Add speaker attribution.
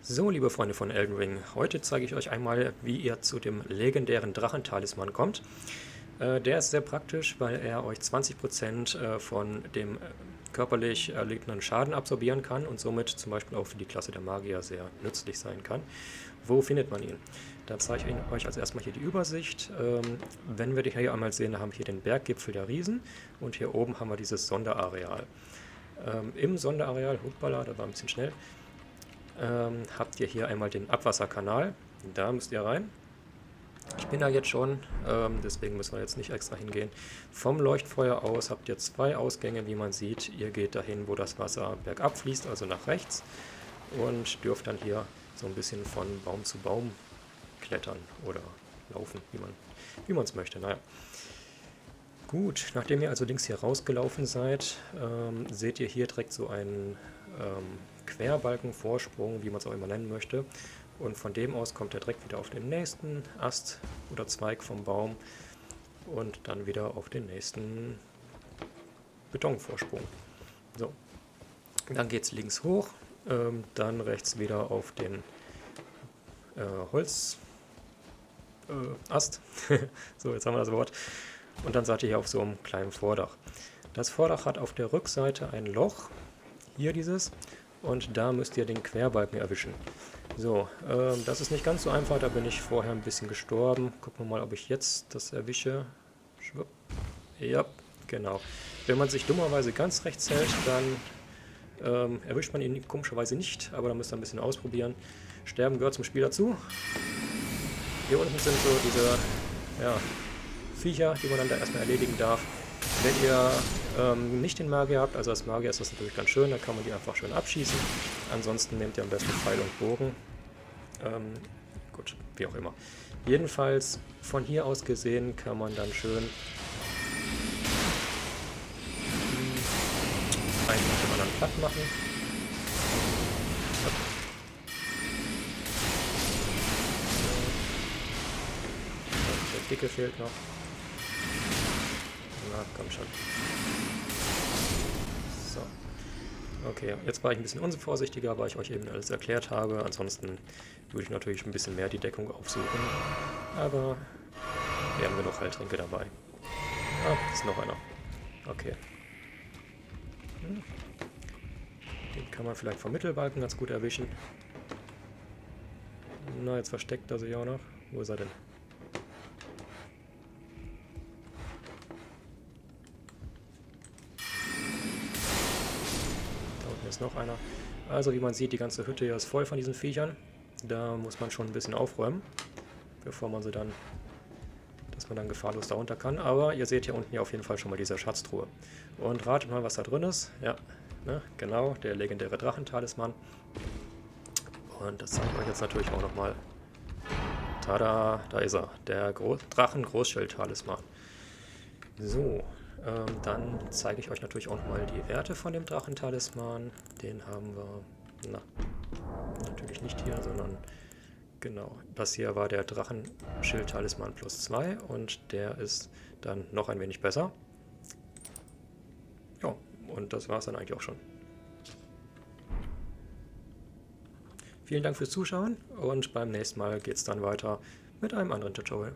Speaker 1: So, liebe Freunde von Elden Ring, heute zeige ich euch einmal, wie ihr zu dem legendären Drachentalisman kommt. Der ist sehr praktisch, weil er euch 20% von dem körperlich erlittenen Schaden absorbieren kann und somit zum Beispiel auch für die Klasse der Magier sehr nützlich sein kann. Wo findet man ihn? Da zeige ich euch als erstmal hier die Übersicht. Wenn wir die hier einmal sehen, da haben wir hier den Berggipfel der Riesen und hier oben haben wir dieses Sonderareal. Im Sonderareal, hoppala, da war ein bisschen schnell, habt ihr hier einmal den Abwasserkanal. Da müsst ihr rein. Ich bin da jetzt schon, deswegen müssen wir jetzt nicht extra hingehen. Vom Leuchtfeuer aus habt ihr zwei Ausgänge, wie man sieht. Ihr geht dahin, wo das Wasser bergab fließt, also nach rechts. Und dürft dann hier so ein bisschen von Baum zu Baum klettern oder laufen, wie man es möchte. Naja. Gut, nachdem ihr also links hier rausgelaufen seid, seht ihr hier direkt so einen Querbalkenvorsprung, wie man es auch immer nennen möchte. Und von dem aus kommt er direkt wieder auf den nächsten Ast oder Zweig vom Baum und dann wieder auf den nächsten Betonvorsprung. So, dann geht es links hoch, dann rechts wieder auf den Holzast. So, jetzt haben wir das Wort. Und dann seid ihr hier auf so einem kleinen Vordach. Das Vordach hat auf der Rückseite ein Loch, hier dieses, und da müsst ihr den Querbalken erwischen. So, das ist nicht ganz so einfach, da bin ich vorher ein bisschen gestorben. Gucken wir mal, ob ich jetzt das erwische. Schwupp. Ja, genau. Wenn man sich dummerweise ganz rechts hält, dann erwischt man ihn komischerweise nicht, aber da müsst ihr ein bisschen ausprobieren. Sterben gehört zum Spiel dazu. Hier unten sind so diese, ja, Viecher, die man dann da erstmal erledigen darf. Wenn ihr nicht den Magier habt, also als Magier ist das natürlich ganz schön, dann kann man die einfach schön abschießen. Ansonsten nehmt ihr am besten Pfeil und Bogen. Gut, wie auch immer. Jedenfalls von hier aus gesehen kann man dann schön einen nach dem anderen platt machen. Der Dicke fehlt noch. Na, komm schon. So. Okay, jetzt war ich ein bisschen unvorsichtiger, weil ich euch eben alles erklärt habe. Ansonsten würde ich natürlich ein bisschen mehr die Deckung aufsuchen. Aber wir haben genug Heiltränke dabei. Ah, ist noch einer. Okay. Den kann man vielleicht vom Mittelbalken ganz gut erwischen. Na, jetzt versteckt er sich auch noch. Wo ist er denn? Ist noch einer. Also wie man sieht, die ganze Hütte hier ist voll von diesen Viechern. Da muss man schon ein bisschen aufräumen, bevor man sie dann, dass man dann gefahrlos darunter kann. Aber ihr seht hier unten ja auf jeden Fall schon mal diese Schatztruhe. Und ratet mal, was da drin ist. Ja, ne, genau, der legendäre Drachentalisman. Und das zeige ich euch jetzt natürlich auch nochmal. Tada, da ist er, der Drachen-Großschild-Talisman. So. Dann zeige ich euch natürlich auch nochmal die Werte von dem Drachentalisman. Den haben wir, natürlich nicht hier, sondern genau, das hier war der Drachenschild-Talisman plus 2 und der ist dann noch ein wenig besser. Ja, und das war es dann eigentlich auch schon. Vielen Dank fürs Zuschauen und beim nächsten Mal geht es dann weiter mit einem anderen Tutorial.